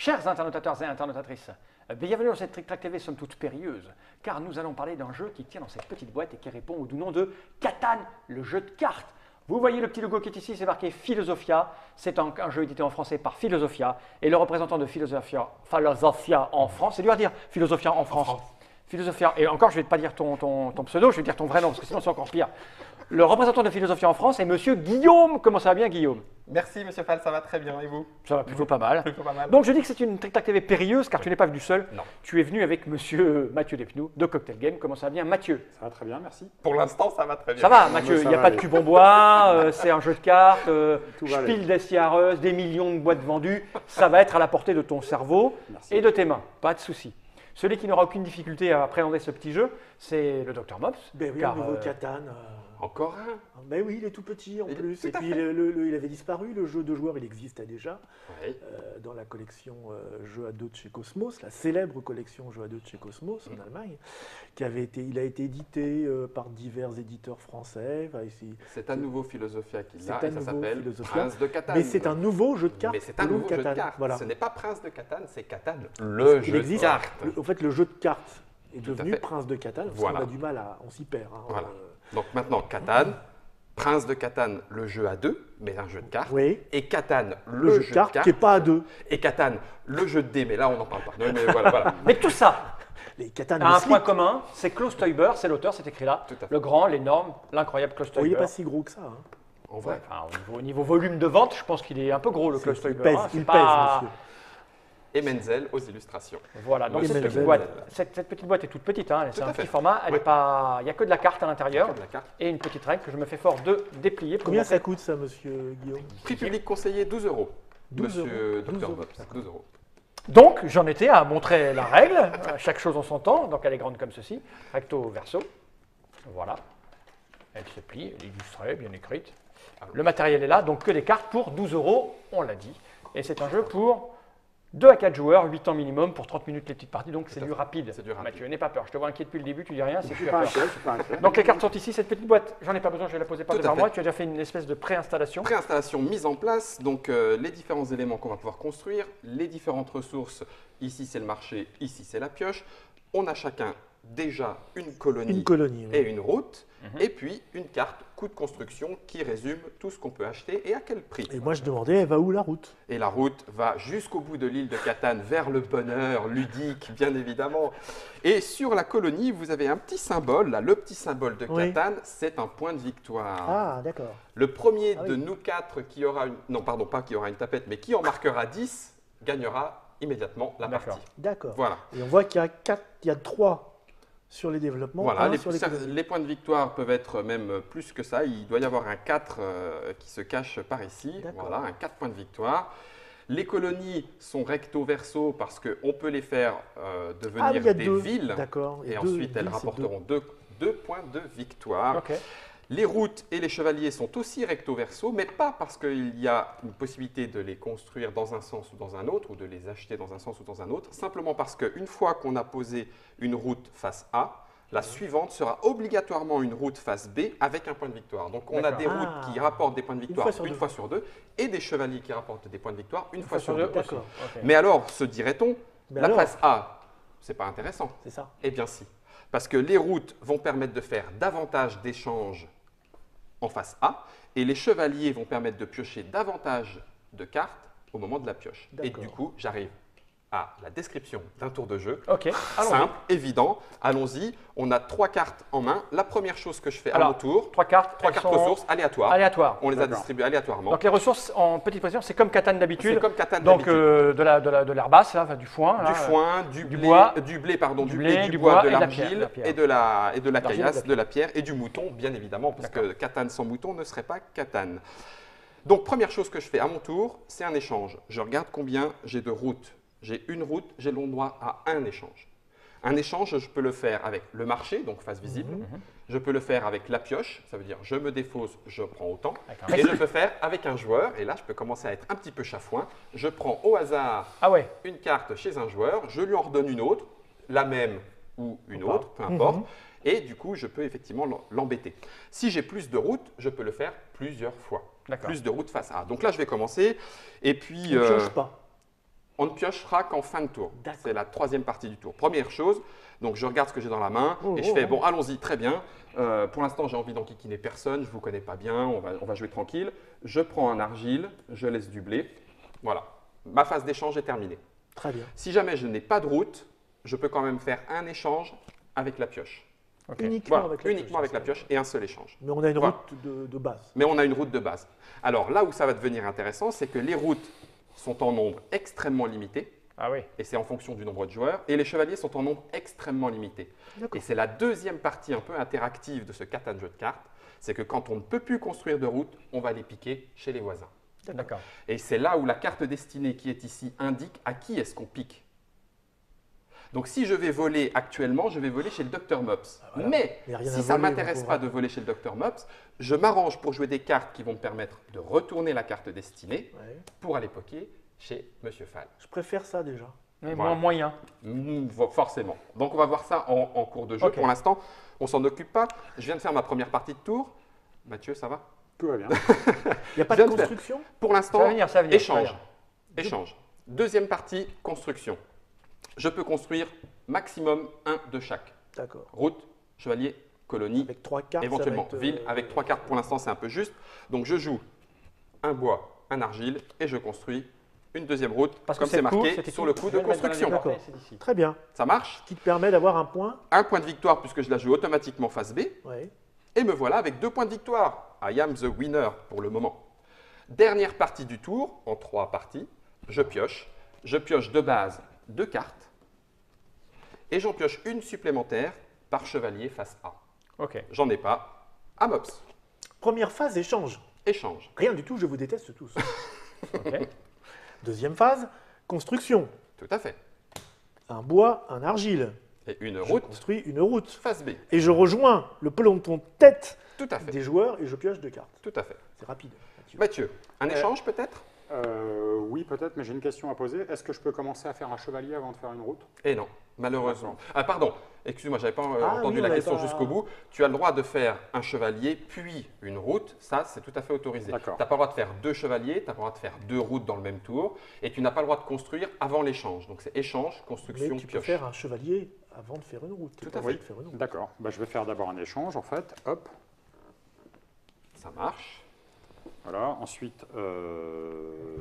Chers internautateurs et internautatrices, bienvenue dans cette Trick Track TV somme toute périlleuse, car nous allons parler d'un jeu qui tient dans cette petite boîte et qui répond au doux nom de Catan, le jeu de cartes. Vous voyez le petit logo qui est ici, c'est marqué Philosophia. C'est un jeu édité en français par Philosophia. Et le représentant de Philosophia en France, c'est dur à dire, Philosophia en France. Philosophia, et encore je ne vais pas dire ton pseudo, je vais dire ton vrai nom, parce que sinon c'est encore pire. Le représentant de Philosophia en France est monsieur Guillaume. Comment ça va bien, Guillaume? Merci, monsieur Fall, ça va très bien. Et vous? Ça va plutôt pas mal. Plutôt pas mal. Donc je dis que c'est une Trick Track TV périlleuse, car tu n'es pas venu seul. Non. Tu es venu avec monsieur Mathieu Despnous de Cocktail Game. Comment ça va bien, Mathieu? Ça va très bien, merci. Pour l'instant, ça va très bien. Ça va, Mathieu, il n'y a pas de cube en bois, c'est un jeu de cartes, Tout va Spiel des Jahres, des millions de boîtes vendues. Ça va être à la portée de ton cerveau Merci. et de tes mains, pas de souci. Celui qui n'aura aucune difficulté à appréhender ce petit jeu, c'est le Dr Mops. Ben oui, car, le nouveau Catan. Encore un? Ben oui, il est tout petit en Il est plus. tout Et à puis fait. il avait disparu, le jeu de joueurs, il existait déjà Oui. dans la collection Jeux à deux de chez Cosmos, la célèbre collection Jeux à deux de chez Cosmos en Allemagne, il a été édité par divers éditeurs français. Enfin, C'est un nouveau Philosophia qu'il C'est a un et ça nouveau s'appelle Philosophia. Prince de Catan. Mais c'est un nouveau jeu de cartes. Mais c'est un de nouveau jeu de Catan. cartes. Voilà. Ce n'est pas Prince de Catan, c'est Catan, le Il jeu de existe. cartes. En fait, le jeu de cartes est Tout à devenu fait. Prince de Catan. Parce Voilà. qu'on a du mal à, on s'y perd. Hein, Voilà. Donc maintenant, Catan, Prince de Catan, le jeu à deux, mais un jeu de cartes. Oui. Et Catan, Le jeu de cartes qui n'est pas à deux. Et Catan, le jeu de dés, mais là, on n'en parle pas. Non, mais voilà. Mais tout ça Les Catan a un de point slip. commun, c'est Klaus Teuber, c'est l'auteur, c'est écrit là. Tout à fait. Le grand, l'énorme, l'incroyable Klaus Oh, il n'est Teuber. pas si gros que ça. Hein. En vrai. Enfin, au niveau volume de vente, je pense qu'il est un peu gros, le Klaus Il Teuber. pèse, hein. C'est il pas- pèse, monsieur. Et Menzel aux illustrations. Voilà, donc Et cette petite, Menzel. boîte, cette petite boîte est toute petite, hein, c'est Tout un à fait. petit format, elle Oui. est pas, il n'y a que de la carte à l'intérieur De la carte. et une petite règle que je me fais fort de déplier. Pour Combien montrer. ça coûte ça, monsieur Guillaume? Prix public conseillé, 12 euros. 12 Monsieur euros. 12 Dr euros, Bob, 12 euros. Donc j'en étais à montrer la règle, chaque chose en son temps, donc elle est grande comme ceci, recto verso, voilà, elle se plie, elle est illustrée, bien écrite. Le matériel est là, donc que des cartes pour 12 euros, on l'a dit, et c'est un jeu pour 2 à 4 joueurs, 8 ans minimum, pour 30 minutes les petites parties, donc c'est à du fait. rapide. C'est du rapide. Mathieu, n'aie pas peur, je te vois inquiet depuis le début, tu dis rien, c'est que Je tu suis as pas peur. inquiet, je suis pas inquiet. Donc les cartes sont ici, cette petite boîte, j'en ai pas besoin, je vais la poser par Tout à devant fait. moi, tu as déjà fait une espèce de préinstallation. Préinstallation mise en place, donc les différents éléments qu'on va pouvoir construire, les différentes ressources. Ici, c'est le marché, ici, c'est la pioche. On a chacun déjà une colonie, Une colonie. oui. et une route, Mhm. et puis une carte coût de construction qui résume tout ce qu'on peut acheter et à quel prix. Et moi, je demandais, elle va où la route? Et la route va jusqu'au bout de l'île de Catan, vers le bonheur ludique, bien évidemment. Et sur la colonie, vous avez un petit symbole, là, le petit symbole de Oui. Catan, c'est un point de victoire. Ah, d'accord. Le premier Ah oui. de nous quatre qui aura une... Non, pardon, pas qui aura une tapette, mais qui en marquera 10, gagnera immédiatement la D'accord. partie. D'accord. Voilà. Et on voit qu'il y a 3 sur les développements, Voilà, un les, sur les colonies. les points de victoire peuvent être même plus que ça. Il doit y avoir un 4 qui se cache par ici. D'accord. Voilà, un 4 points de victoire. Les colonies sont recto-verso parce qu'on peut les faire devenir Ah, il y a des deux. villes. D'accord. Et deux ensuite, elles villes, c'est rapporteront deux points de victoire. Ok. Les routes et les chevaliers sont aussi recto-verso, mais pas parce qu'il y a une possibilité de les construire dans un sens ou dans un autre, ou de les acheter dans un sens ou dans un autre, simplement parce qu'une fois qu'on a posé une route face A, la suivante sera obligatoirement une route face B avec un point de victoire. Donc on a D'accord. des routes Ah. qui rapportent des points de victoire fois une sur fois sur deux, et des chevaliers qui rapportent des points de victoire une fois sur deux. D'accord. Ok. Mais alors, se dirait-on, Mais la alors face A, c'est pas intéressant. C'est ça. Eh bien si, parce que les routes vont permettre de faire davantage d'échanges en face A, et les chevaliers vont permettre de piocher davantage de cartes au moment de la pioche. Et D'accord. du coup, j'arrive à la description d'un tour de jeu. Ok, allons-y. Simple, évident, allons-y. On a 3 cartes en main. La première chose que je fais Alors, à mon tour, 3 cartes, 3 elles cartes sont ressources aléatoires. aléatoires. On les a D'accord. distribuées aléatoirement. Donc les ressources en petite précision, c'est comme Catan d'habitude. C'est comme Catan Donc d'habitude. de l'herbasse, là, enfin, du foin. là, Du foin, du du bois, blé, du blé, pardon, du du blé, blé, du du bois bois, de et de la l'argile pierre, la pierre. et de la L'argile et de la caillasse, pierre. de la pierre et du mouton, bien évidemment, parce D'accord. que Catan sans mouton ne serait pas Catan. Donc, première chose que je fais à mon tour, c'est un échange. Je regarde combien j'ai de routes. J'ai une route, j'ai le droit à un échange. Un échange, je peux le faire avec le marché, donc face visible. Je peux le faire avec la pioche, ça veut dire je me défausse, je prends autant. Avec un Et je peux faire avec un joueur, et là je peux commencer à être un petit peu chafouin. Je prends au hasard Ah ouais, une carte chez un joueur, je lui en redonne une autre, la même ou une Ou pas. autre, peu importe, et du coup, je peux effectivement l'embêter. Si j'ai plus de routes, je peux le faire plusieurs fois. D'accord. Plus de routes face A. Donc là, je vais commencer, et puis... On ne pioche pas. On ne piochera qu'en fin de tour. D'accord. C'est la troisième partie du tour. Première chose, donc je regarde ce que j'ai dans la main Oh, et je oh, fais, oh. bon, allons-y, très bien. Pour l'instant, j'ai envie d'enquiquiner personne, je ne vous connais pas bien, on va jouer tranquille. Je prends un argile, je laisse du blé. Voilà, ma phase d'échange est terminée. Très bien. Si jamais je n'ai pas de route, je peux quand même faire un échange avec la pioche. Ok. Uniquement Voilà, avec la uniquement pioche, avec la ça. pioche et un seul échange. Mais on a une Voilà. route de base. Mais on a une route de base. Alors là où ça va devenir intéressant, c'est que les routes sont en nombre extrêmement limité, Ah oui. et c'est en fonction du nombre de joueurs, et les chevaliers sont en nombre extrêmement limité. D'accord. Et c'est la deuxième partie un peu interactive de ce Catan jeu de cartes, c'est que quand on ne peut plus construire de route, on va les piquer chez les voisins. D'accord. Et c'est là où la carte destinée qui est ici indique à qui est-ce qu'on pique. Donc si je vais voler actuellement, je vais voler chez le Dr Mops. Voilà. Mais Il y a rien à si ça ne voler, m'intéresse mon pas pauvre. de voler chez le Dr Mops, je m'arrange pour jouer des cartes qui vont me permettre de retourner la carte destinée Ouais. pour aller poker chez Monsieur Fall. Je préfère ça déjà. Mais Voilà. moyen. Forcément. Donc on va voir ça en cours de jeu. Ok. Pour l'instant, on s'en occupe pas. Je viens de faire ma première partie de tour. Mathieu, ça va? Tout va bien. Il n'y a pas Je de viens de faire. construction? Pour Ça l'instant, va venir, ça va venir. ça va échange. venir. Échange. Deuxième partie, construction. Je peux construire maximum un de chaque. D'accord. Route, chevalier, colonie, Avec 3 cartes. ça va éventuellement être, ville. Avec 3 cartes, pour l'instant, c'est un peu juste. Donc je joue un bois, un argile et je construis une deuxième route, Parce que comme c'est marqué c'était sur le coup de construction. D'accord. C'est d'ici. Ah. Très bien. Ça marche? Ce qui te permet d'avoir un point. Un point de victoire puisque je la joue automatiquement face B. Ouais. Et me voilà avec 2 points de victoire. I am the winner pour le moment. Dernière partie du tour, en 3 parties, je pioche. Je pioche de base 2 cartes. Et j'en pioche une supplémentaire par chevalier face A. Ok. J'en ai pas. À Mops. Première phase, échange. Échange. Rien du tout, je vous déteste tous. Ok. Deuxième phase, construction. Tout à fait. Un bois, un argile. Et une Je route construis une route. face B. Et je rejoins le peloton tête Tout à fait. des joueurs et je pioche 2 cartes. Tout à fait. C'est rapide. Mathieu. Mathieu, un échange peut-être? Oui, peut-être, mais j'ai une question à poser. Est-ce que je peux commencer à faire un chevalier avant de faire une route? Eh non, malheureusement. Ah pardon, excuse-moi, j'avais pas entendu oui, la on question avait pas- jusqu'au bout. Tu as le droit de faire un chevalier puis une route, ça c'est tout à fait autorisé. Tu n'as D'accord. pas le droit de faire 2 chevaliers, tu n'as pas le droit de faire 2 routes dans le même tour, et tu n'as pas le droit de construire avant l'échange. Donc c'est échange, construction, Mais tu peux pioche. faire un chevalier avant de faire une route. T'es Tout pas à obligé fait. de faire une route. D'accord. Bah, je vais faire d'abord un échange, en fait. Hop. Ça marche. Voilà. Ensuite,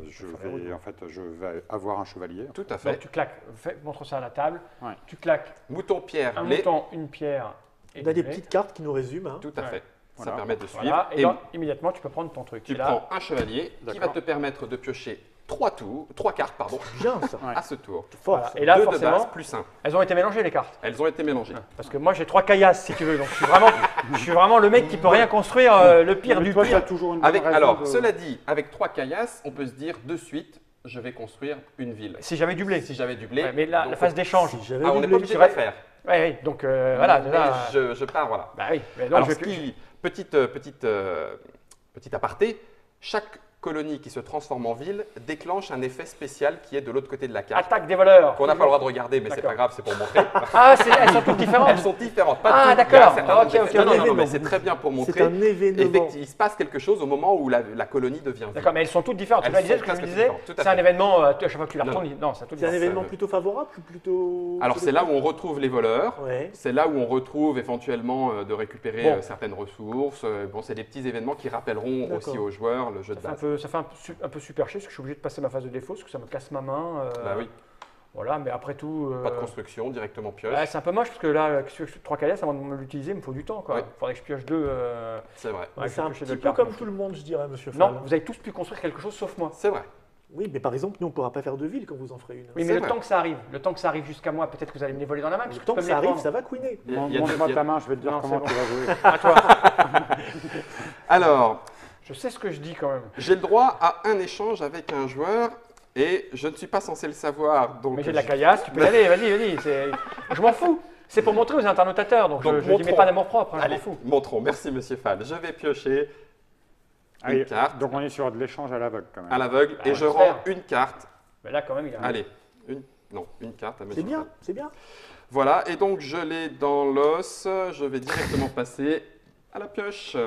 je vais avoir un chevalier. Tout à Donc fait. tu claques. Montre ça à la table. Ouais. Tu claques Mouton, pierre, un blé. mouton, une pierre et On a du des blé. petites cartes qui nous résument. hein. Tout à Ouais. fait. Ça Voilà. permet de suivre. Voilà. Et Et là, immédiatement, tu peux prendre ton truc. tu Et là, prends un chevalier qui va D'accord. te permettre de piocher 3 cartes Bien ça. Ouais. à ce tour. Fort. Voilà. ça. Et là, 2 de base forcément, plus 1. elles ont été mélangées les cartes. Elles ont été mélangées. Parce que moi, j'ai 3 caillasses, si tu veux. Donc, je suis vraiment le mec qui peut rien construire, le pire Mais du toi, tu as pire. toujours une bonne Avec, raison alors, de- cela dit, avec 3 caillasses, on peut se dire de suite, je vais construire une ville. Si j'avais du blé. Si j'avais du blé. Ouais, mais la donc, phase d'échange. Si j'avais Ah, on du n'est blé, pas obligé de tu la vas- faire. Ouais, donc voilà. Mais là, je pars, voilà. bah oui. Mais non, Alors, je ce vais plus. qui, petit aparté, chaque colonie qui se transforme en ville déclenche un effet spécial qui est de l'autre côté de la carte, Attaque des voleurs. qu'on n'a pas le droit de regarder, mais c'est D'accord. pas grave, c'est pour montrer. Ah, elles sont toutes différentes. Elles sont différentes. Pas Ah, toutes. d'accord. Il y a un certain Ah, nombre ok, d'effets. ok, Non, non, ok. non, mais c'est très bien pour montrer. C'est un événement. Effectivement, il se passe quelque chose au moment où la colonie devient ville. D'accord, mais elles sont toutes différentes. Tu Elles me disais, sont ce que je me presque disais, différentes, tout à c'est un fait. événement, à chaque fois que tu la Non, retournes, non, c'est tout C'est un différent. événement plutôt favorable ou plutôt. Alors c'est là où on retrouve les voleurs. Ouais. C'est là où on retrouve éventuellement de récupérer Bon. certaines ressources. Bon, c'est des petits événements qui rappelleront D'accord. aussi aux joueurs le jeu de Ça base. fait un peu super chier parce que je suis obligé de passer ma phase de défaut parce que ça me casse ma main. Bah oui, Voilà, mais après tout. pas de construction, directement pioche. Ouais, c'est un peu moche parce que là, 3 caillasses avant de me l'utiliser, il me faut du temps. Il Ouais. faudrait que je pioche 2. C'est vrai. Mais c'est un petit peu cartes. comme tout le monde, je dirais, monsieur Non, Fall. vous avez tous pu construire quelque chose sauf moi. C'est vrai. Oui, mais par exemple, nous, on ne pourra pas faire de ville quand vous en ferez une. Oui, mais C'est le vrai. temps que ça arrive, jusqu'à moi, peut-être que vous allez me les voler dans la main. parce Le que temps tu que peux ça me les arrive, prendre. ça va couiner. Il y a- il y a- Montre-moi il y a- ta main, je vais te dire Non, comment c'est tu vas jouer. À toi. Alors, Je sais ce que je dis quand même. j'ai le droit à un échange avec un joueur et je ne suis pas censé le savoir. Donc Mais j'ai de la caillasse, tu peux y aller, vas-y. Je m'en fous. C'est pour montrer aux internautateurs, donc, Donc, je n'y mets montrons. pas d'amour propre, hein, je Allez, m'en fous. montrons. Merci, monsieur Fall. Je vais piocher Allez, carte. donc on est sur de l'échange à l'aveugle quand même. à l'aveugle Ah, et je j'espère. rends une carte. Mais là, quand même, il a. Allez, une carte à monsieur C'est bien, Fall. c'est bien. Voilà, et donc je l'ai dans l'os. Je vais directement passer à la pioche.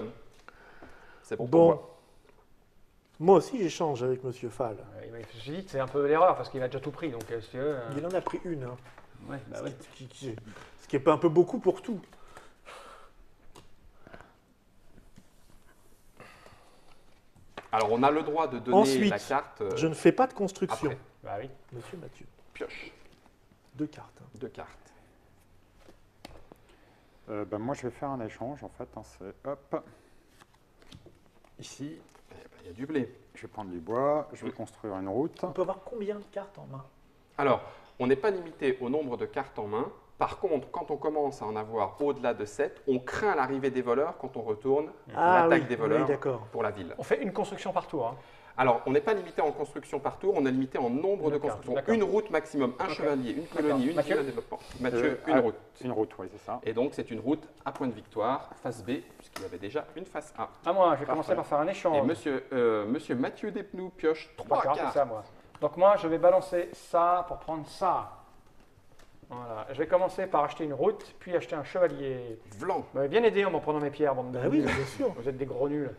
C'est bon pour Bon. moi. Moi aussi, j'échange avec Monsieur Fall. Je me dis que c'est un peu l'erreur parce qu'il a déjà tout pris. Donc, si tu veux, Il en a pris une. Hein. ouais, bah ouais. Ce qui est pas un peu beaucoup pour tout. Alors, on a le droit de donner Ensuite, la carte Je ne fais pas de construction. après. Bah oui. Monsieur Mathieu. Pioche. 2 cartes. Hein. 2 cartes. Ben, moi, je vais faire un échange, en fait. Hein, c'est hop. Ici, Eh ben, il y a du blé. je vais prendre du bois, je vais construire une route. On peut avoir combien de cartes en main? Alors, on n'est pas limité au nombre de cartes en main. Par contre, quand on commence à en avoir au-delà de 7, on craint l'arrivée des voleurs quand on retourne l'attaque des voleurs d'accord. pour la ville. On fait une construction par tour. Hein. Alors, on n'est pas limité en construction par tour, on est limité en nombre de D'accord, constructions. d'accord. Une route maximum, un Ok. chevalier, une colonie, D'accord. une Mathieu ville, un développement. Mathieu, une route. Une route, oui, c'est ça. Et donc, c'est une route à point de victoire, face B, puisqu'il y avait déjà une face A. À moi, je vais commencer Parfait. par faire un échange. Et monsieur Mathieu Despnous pioche 3 cartes, c'est cartes. ça, moi. Donc moi, je vais balancer ça pour prendre ça. Voilà. Je vais commencer par acheter une route, puis acheter un chevalier. Vlan. Vous m'avez bien aidé en m'en prenant mes pierres, bande de Bah oui, nuls. bien sûr. Vous êtes des gros nuls.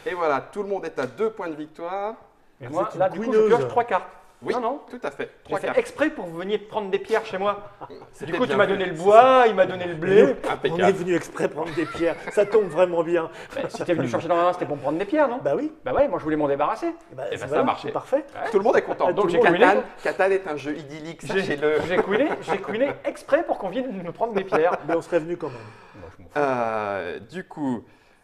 Et voilà, tout le monde est à 2 points de victoire. Et Ah, moi, c'est là, une du coup, je couineuse. pioche 3 cartes. Oui, Non, non. tout à fait. J'ai 3 fait cartes. exprès pour que vous veniez prendre des pierres chez moi. Du C'était coup, tu bien m'as vu. donné le bois, il m'a donné le blé. On est Impeccable. venu exprès prendre des pierres. Ça tombe vraiment bien. Bah, si t'es venu chercher dans la main, c'était pour me prendre des pierres, non? Bah oui. Bah ouais, moi je voulais m'en débarrasser. Bah, Eh ben, ça voilà, a marché. c'est parfait. Tout le monde est content. Ah, Donc, tout j'ai le monde- calculé. Catan est un jeu idyllique, J'ai sachez-le. j'ai couiné exprès pour qu'on vienne me prendre des pierres. Mais on serait venu quand même. Du coup,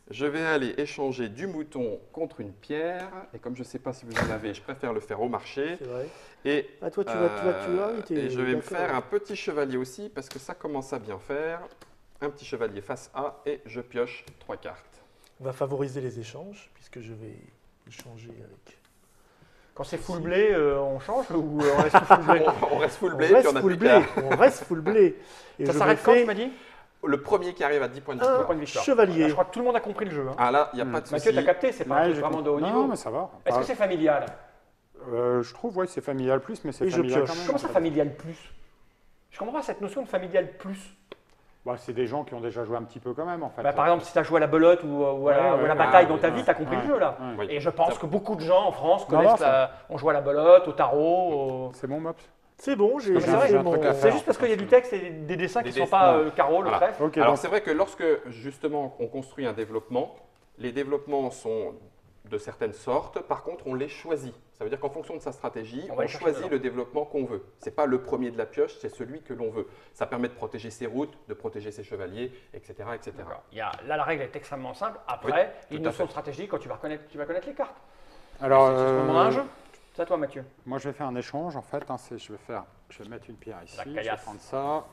je vais aller échanger du mouton contre une pierre. Et comme je ne sais pas si vous en avez, je préfère le faire au marché. C'est vrai. Et, Ah, toi, tu vas. Oui, t'es- et je vais me d'accord. faire un petit chevalier aussi, parce que ça commence à bien faire. Un petit chevalier face A, et je pioche 3 cartes. On va favoriser les échanges, puisque je vais échanger avec. Quand c'est full blé, on change ou on reste full blé? On reste full On blé, puis reste on a full plus blé. qu'à- On reste full blé. Et Ça je s'arrête me quand, fais tu m'as dit? Le premier qui arrive à 10 points de Un victoire. Point de victoire. chevalier. Là, je crois que tout le monde a compris le jeu. Hein. Ah là, il n'y a pas de souci. Mathieu, t'as capté, c'est pas un Ouais, truc j'ai vraiment de haut non, niveau. mais ça va. Est-ce que c'est familial? Je trouve, ouais, c'est familial plus, mais c'est Et je familial pioche. quand même. Comment en ça, fait. familial plus? Je comprends pas cette notion de familial plus. Bah, c'est des gens qui ont déjà joué un petit peu quand même, en fait. Bah, par exemple, si tu as joué à la belote ou à Ouais, la, ouais, ou à la ouais, bataille ouais, dans ta ouais, vie, tu as compris ouais. le jeu là. Ouais. Oui. Et je pense que beaucoup de gens en France Non, connaissent, non, on joue à la belote, au tarot. C'est bon, Mops. C'est bon, j'ai Non, mais c'est vrai, j'ai un truc à C'est faire. juste parce qu'il y a du texte et des dessins qui Des ne sont dessins, pas ouais. le carreau, le Voilà. trèfle. Ok, Alors donc, c'est vrai que lorsque justement on construit un développement, les développements sont de certaines sortes, par contre on les choisit. Ça veut dire qu'en fonction de sa stratégie, On va on les chercher choisit dedans. le développement qu'on veut. Ce n'est pas le premier de la pioche, c'est celui que l'on veut. Ça permet de protéger ses routes, de protéger ses chevaliers, etc. etc. D'accord. Là, la règle est extrêmement simple. Après, Oui, une tout à notion fait. de stratégie quand tu vas connaître les cartes. alors, C'est ce moment d'un jeu. C'est à toi, Mathieu. moi, je vais faire un échange, en fait. Hein, je vais mettre une pierre ici, La je vais caillasse. prendre ça,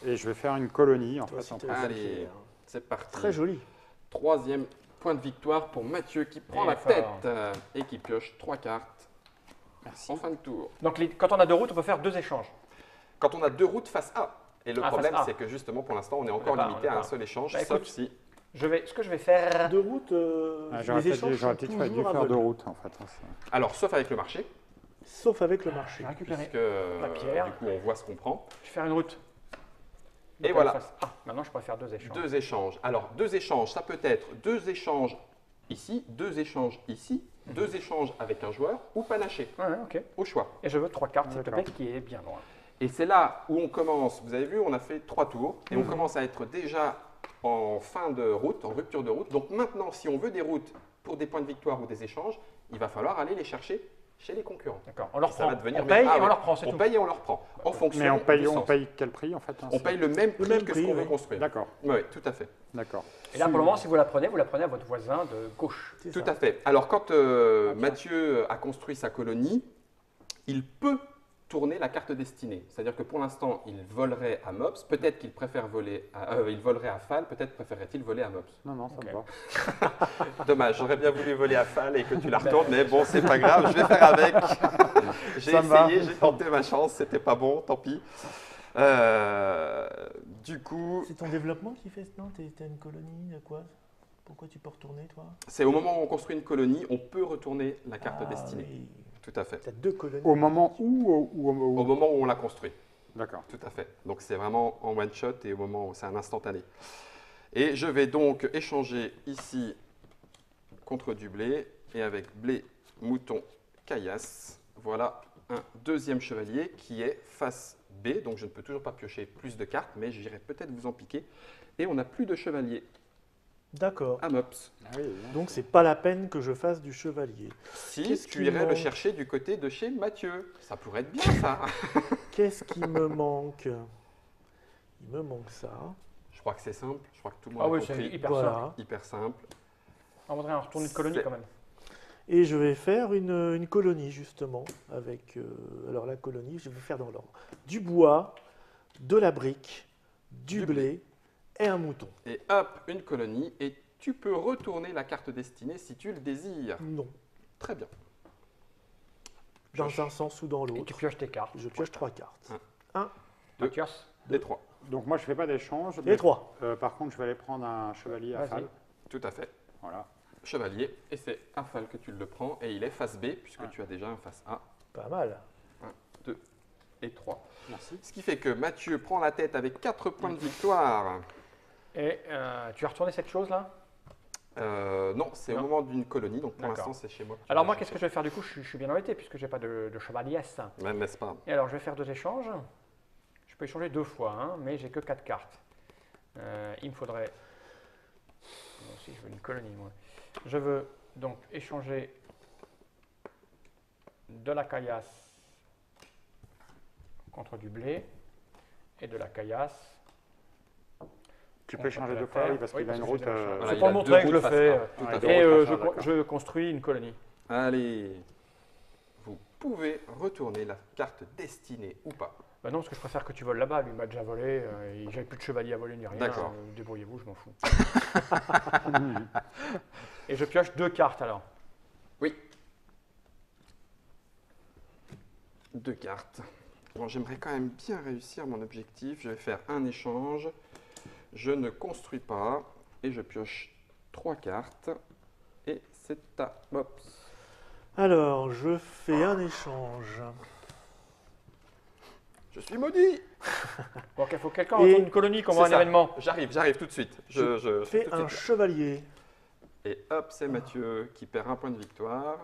et je vais faire une colonie, en Toi fait. aussi, en t'as fait. les Allez, pierres. c'est parti. Très joli. Troisième point de victoire pour Mathieu qui prend Et la fort. tête et qui pioche 3 cartes Merci. en fin de tour. Donc, quand on a deux routes, on peut faire 2 échanges. Quand on a 2 routes face A, et le Ah, problème face A. c'est que justement pour l'instant on est encore On est pas- limité on est à un pas. seul échange, Bah, sauf écoute, si... Ce que je vais faire. De route, Ah, j'aurais les peut-être échanges j'aurais sont peut-être dû toujours faire aveugles. deux routes, en fait. Hein, ça. Alors sauf avec le marché, Sauf avec le marché. J'ai récupéré. puisque la pierre. du coup on voit ce qu'on prend. Je vais faire une route. Et voilà. Ah, maintenant je pourrais faire 2 échanges. 2 échanges. Alors 2 échanges, ça peut être 2 échanges ici, 2 échanges ici, 2 échanges avec un joueur ou panaché, Ouais, ok. au choix. Et je veux 3 cartes, s'il te D'accord. plaît, qui est bien loin. Et c'est là où on commence, vous avez vu, on a fait 3 tours, et on commence à être déjà en fin de route, en rupture de route. Donc maintenant, si on veut des routes pour des points de victoire ou des échanges, il va falloir aller les chercher chez les concurrents. D'accord. On leur Ça prend. va devenir On paye même- ah et on oui. leur prend, c'est On tout. paye et on leur prend, en fonction Mais on du paye sens. quel prix, en fait hein, On c'est- paye le même prix même que prix, ce qu'on veut oui. construire. D'accord, Oui, tout à fait. d'accord. Et là, pour le moment, si vous la prenez à votre voisin de gauche. C'est Tout ça. à fait. Alors, quand tiens. Mathieu a construit sa colonie, il peut tourner la carte destinée. C'est-à-dire que pour l'instant, il volerait à Mops. Peut-être qu'il préfère voler il volerait à Fall. Peut-être préférerait-il voler à Mops. Non, non, ça Ok. me va. Dommage, j'aurais bien voulu voler à Fall et que tu la retournes, mais bon, c'est pas grave, je vais faire avec. J'ai Ça me va. essayé, j'ai tenté ma chance, c'était pas bon, tant pis. Du coup, C'est ton développement qui fait. Non, t'as une colonie de quoi? Pourquoi tu peux retourner, toi? c'est au moment où on construit une colonie, on peut retourner la carte Ah, destinée. oui. Tout à fait. T'as 2 colonies. Au moment où Au moment où on la construit. D'accord. Tout à fait. Donc c'est vraiment en one shot et au moment où c'est un instantané. Et je vais donc échanger ici contre du blé et avec blé mouton, caillasse. Voilà un deuxième chevalier qui est face B. Donc je ne peux toujours pas piocher plus de cartes, mais j'irai peut-être vous en piquer. Et on n'a plus de chevalier D'accord. à Mops. Ah oui, Donc c'est pas la peine que je fasse du chevalier. Si Qu'est-ce tu qui irais le manque chercher du côté de chez Mathieu, ça pourrait être bien ça. Qu'est-ce qui me manque? Il me manque ça. Je crois que c'est simple, je crois que tout le monde Ah a oui, c'est compris. hyper simple. Voilà. Hyper simple. On voudrait un retourner de colonie C'est- quand même. Et je vais faire une colonie justement avec. Alors la colonie, je vais faire dans l'ordre. Du bois, de la brique, du Du blé et un mouton. Et hop, une colonie, et tu peux retourner la carte destinée si tu le désires. Non. Très bien. Dans Pioche. un sens ou dans Et tu l'autre. pioches tes cartes. Je pioche 3 cartes. Deux. Mathias, Les trois. Donc moi, je ne fais pas d'échange. Et mais, 3. par contre, je vais aller prendre un chevalier à Vas-y. Fal. Tout à fait. Voilà. Chevalier, et c'est à Fal que tu le prends, et il est face B, puisque Ouais. tu as déjà un face A, Pas mal. 2 et 3. Merci. Ce qui fait que Mathieu prend la tête avec 4 points de victoire. et tu as retourné cette chose-là? Non, c'est au Non. moment d'une colonie, donc pour D'accord. l'instant c'est chez moi. Alors moi, qu'est-ce que je vais faire du coup? Je suis bien embêté puisque j'ai pas de chevaliesse. Même, n'est-ce pas? Et alors, je vais faire 2 échanges. Je peux échanger 2 fois, hein, mais j'ai que 4 cartes. Il me faudrait... Moi aussi, je veux une colonie, moi. Je veux donc échanger de la caillasse contre du blé et de la caillasse. Tu peux contre échanger de la deux fois, terre. oui, parce qu'il a parce une que route. j'ai des machins. Voilà, C'est il pour a montrer deux que je le routes fais. face A. Tout à fait. Et d'accord. je construis une colonie. Allez, vous pouvez retourner la carte destinée ou pas. Bah non, parce que je préfère que tu voles là-bas. Lui, il m'a déjà volé. J'avais plus de chevalier à voler ni rien. D'accord. Débrouillez-vous, je m'en fous. Et je pioche 2 cartes alors. Oui. 2 cartes. Bon, j'aimerais quand même bien réussir mon objectif. Je vais faire un échange. Je ne construis pas. Et je pioche 3 cartes. Et c'est à Mops. Alors, je fais un échange. Je suis maudit. Bon, il faut que quelqu'un Et retourne une colonie qu'on C'est voit un ça. événement. J'arrive tout de suite. Je Fais tout de un suite. chevalier. Et hop, c'est Mathieu qui perd un point de victoire.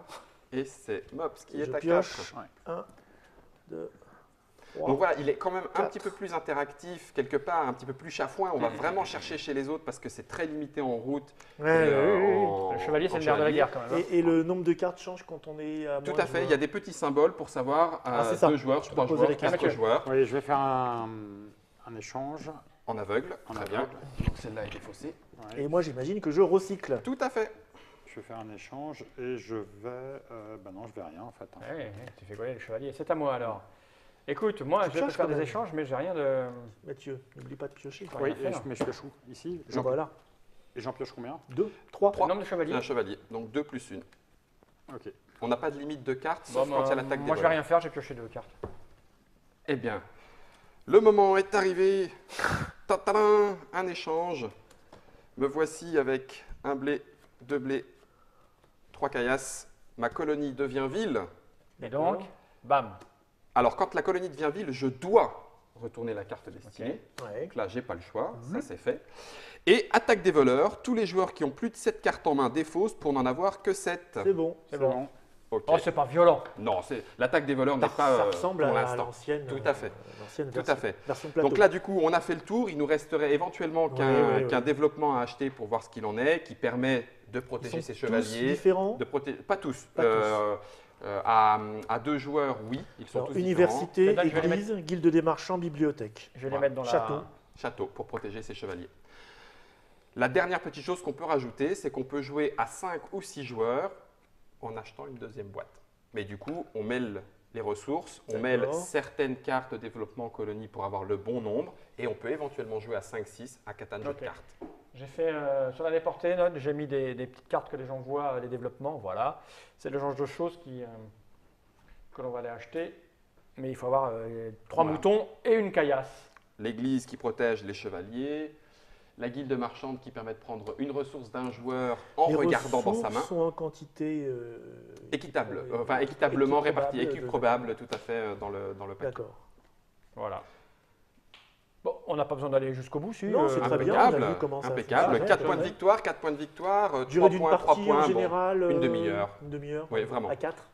Et c'est Mops qui Je est à pioche. 4. 1, 2, 3. Donc voilà, il est quand même un Quatre. petit peu plus interactif, quelque part, un petit peu plus chafouin. On va vraiment chercher chez les autres parce que c'est très limité en route. Ouais, et, ouais, ouais, ouais. en- Le chevalier, c'est en le nerf de la chevalier. guerre quand même. hein. Et le nombre de cartes change quand on est à Tout moins à de fait, il y a joueurs. des petits symboles pour savoir Ah, c'est ça. 2 joueurs, Je peux 3 poser joueurs, les 4 questions. joueurs Oui, je vais faire un échange. en aveugle. En Très aveugle. bien. Donc celle-là est faussée. Ouais. Et moi, j'imagine que je recycle. Tout à fait. Je vais faire un échange et je vais. Bah non, je vais rien en fait. hein. Ouais, ouais, tu fais quoi le chevalier? C'est à moi alors. Écoute, moi, Tu je vais pioches faire quand des même. échanges, mais j'ai rien de. Mathieu, n'oublie pas de piocher. Ouais. Oui, rien faire. mais je pioche où? Ici. Ah, voilà. Et j'en pioche combien? 2, 3. Le nombre de C'est chevaliers. un chevalier, donc 2 plus 1. Ok. On n'a pas de limite de cartes, Bon, sauf quand il y a l'attaque des moi, je vais voleurs. rien faire, j'ai pioché 2 cartes. Eh bien, le moment est arrivé. Tadam, un échange. Me voici avec un blé, 2 blés, 3 caillasses. Ma colonie devient ville. Et donc, bam. Alors, quand la colonie devient ville, je dois retourner la carte destinée. Ouais. Donc là, j'ai pas le choix, ça c'est fait. Et attaque des voleurs. Tous les joueurs qui ont plus de 7 cartes en main défaussent pour n'en avoir que 7. C'est bon. C'est bon. Ok. Oh, c'est pas violent. Non, l'attaque des voleurs n'est Ça, pas ça ressemble pour à l'instant. l'ancienne. Tout à fait. L'ancienne Tout à version, fait. version plateau. Donc là, du coup, on a fait le tour. Il nous resterait éventuellement qu'un développement à acheter pour voir ce qu'il en est, qui permet de Ils protéger sont ses tous chevaliers. différents. Pas tous. Pas À 2 joueurs, oui. Ils sont Alors, tous université, Maintenant, je vais les église, guilde des marchands, bibliothèque. Je vais les Voilà. mettre dans Château. la. château pour protéger ses chevaliers. La dernière petite chose qu'on peut rajouter, c'est qu'on peut jouer à 5 ou 6 joueurs en achetant une deuxième boîte. Mais du coup, on mêle les ressources, on mêle D'accord. certaines cartes développement colonie pour avoir le bon nombre, et on peut éventuellement jouer à 5-6 à Catan jeu de Ok. cartes. J'ai fait sur la déportée, note, j'ai mis des petites cartes que les gens voient, les développements, voilà. C'est le genre de choses que l'on va aller acheter. Mais il faut avoir 3 Voilà. moutons et une caillasse. L'église qui protège les chevaliers, la guilde marchande qui permet de prendre une ressource d'un joueur en Les regardant dans sa main. ressources sont en quantité Équitable, enfin équitablement répartie, équiprobable, équiprobable tout à fait dans le paquet. D'accord. Voilà. Bon, on n'a pas besoin d'aller jusqu'au bout, si. Non, c'est très bien. Impeccable, on a vu comment ça impeccable. fonctionnait, 4 points de ouais. victoire, 4 points de victoire, 3 Durée d'une points, 3 partie points. en bon, général. une demi-heure. Une demi-heure. Oui, vraiment. À 4.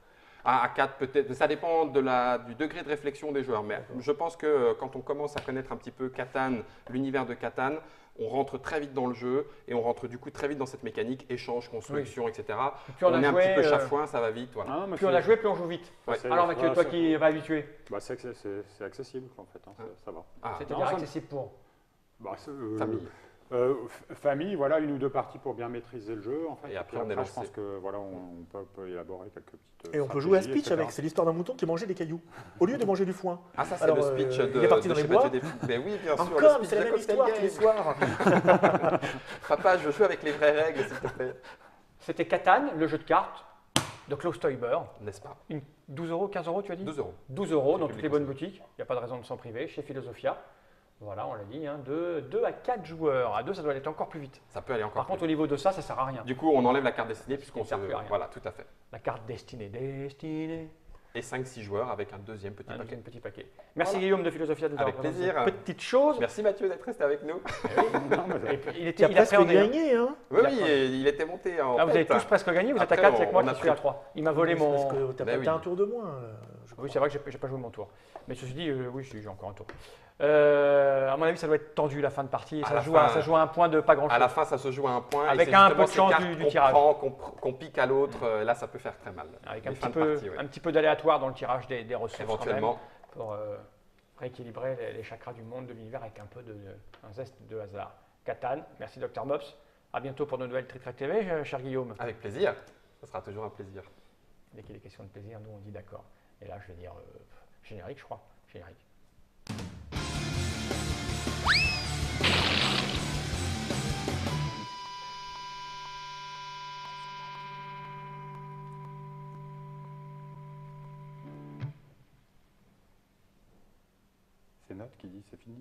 À 4 peut-être, ça dépend du degré de réflexion des joueurs. Mais je pense que quand on commence à connaître un petit peu Catan, l'univers de Catan, on rentre très vite dans le jeu et on rentre du coup très vite dans cette mécanique, échange, construction, etc. Plus on On a est un joué, petit peu chafouin, ça va vite. Voilà. Ah, mais Plus on a joué, plus on joue vite. Ouais. Alors Mathieu, toi qui vas habitué, c'est accessible en fait, hein, ça va. Ah, c'est-à-dire ça- accessible pour. Bah, famille. Famille, voilà, 1 ou 2 parties pour bien maîtriser le jeu en fait. Et après, puis on est je lancé. pense que voilà, on peut élaborer quelques petites. Et on peut jouer à stratégies, Speech avec. etc. C'est l'histoire d'un mouton qui mangeait des cailloux au lieu de manger du foin. Ah, ça, c'est Alors, le speech il est parti de dans les chez bois. Mathieu Desfous. Mais oui, bien sûr. le Encore, speech c'est la de même Cocktail histoire tous les Game. soirs. Papa, je joue avec les vraies règles, s'il te plaît. C'était Catan, le jeu de cartes de Klaus Teuber. N'est-ce pas? 12 euros, 15 euros, tu as dit 12 euros. 12 euros dans C'est toutes les bonnes boutiques. Il n'y a pas de raison de s'en priver. Chez Philosophia. Voilà, on l'a dit, hein, de 2 à 4 joueurs. À 2, ça doit aller encore plus vite. Ça peut aller encore Par plus contre, au vite. niveau de ça, ça sert à rien. Du coup, on enlève la carte destinée puisqu'on Ça ne sert plus à rien. Voilà, tout à fait. La carte destinée. Destinée. Et 5-6 joueurs avec un deuxième petit Un paquet. deuxième petit paquet. Merci Voilà. Guillaume de Philosophia de nous Avec avoir présenté plaisir. cette petite chose. Merci Mathieu d'être resté avec nous. Non, mais- Et puis, il Qui a presque appréhendé, hein. gagné, hein. Oui, Il a oui, pas- il était monté en Ah, vous avez tête. tous presque gagné, vous êtes à Après, 4, c'est que moi on a qui suis à pris- 3. Il m'a volé Parce mon. que t'as Ben pas oui. t'as un tour de moins. Oui, c'est vrai que j'ai pas joué mon tour. Mais ceci dit, oui, j'ai encore un tour. À mon avis, ça doit être tendu la fin de partie. À Ça la joue, fin, ça joue à un point de pas grand À la chose. fin, ça se joue à un point. Avec et c'est un justement peu de chance ces cartes du qu'on tirage. prend, qu'on pique à l'autre, là, ça peut faire très mal. Avec Les un fins petit, de peu, partie, ouais. un petit peu d'aléatoire dans le tirage des ressources. Éventuellement. Quand même, pour rééquilibrer les chakras du monde, de l'univers, avec un peu un zeste de hasard. Catan, merci Dr Mops. À bientôt pour de nouvelles Trick Track TV, cher Guillaume. Avec plaisir. Ça sera toujours un plaisir. Dès qu'il est question de plaisir, nous on dit d'accord. Et là, je vais dire générique, je crois. Générique. C'est Note qui dit c'est fini.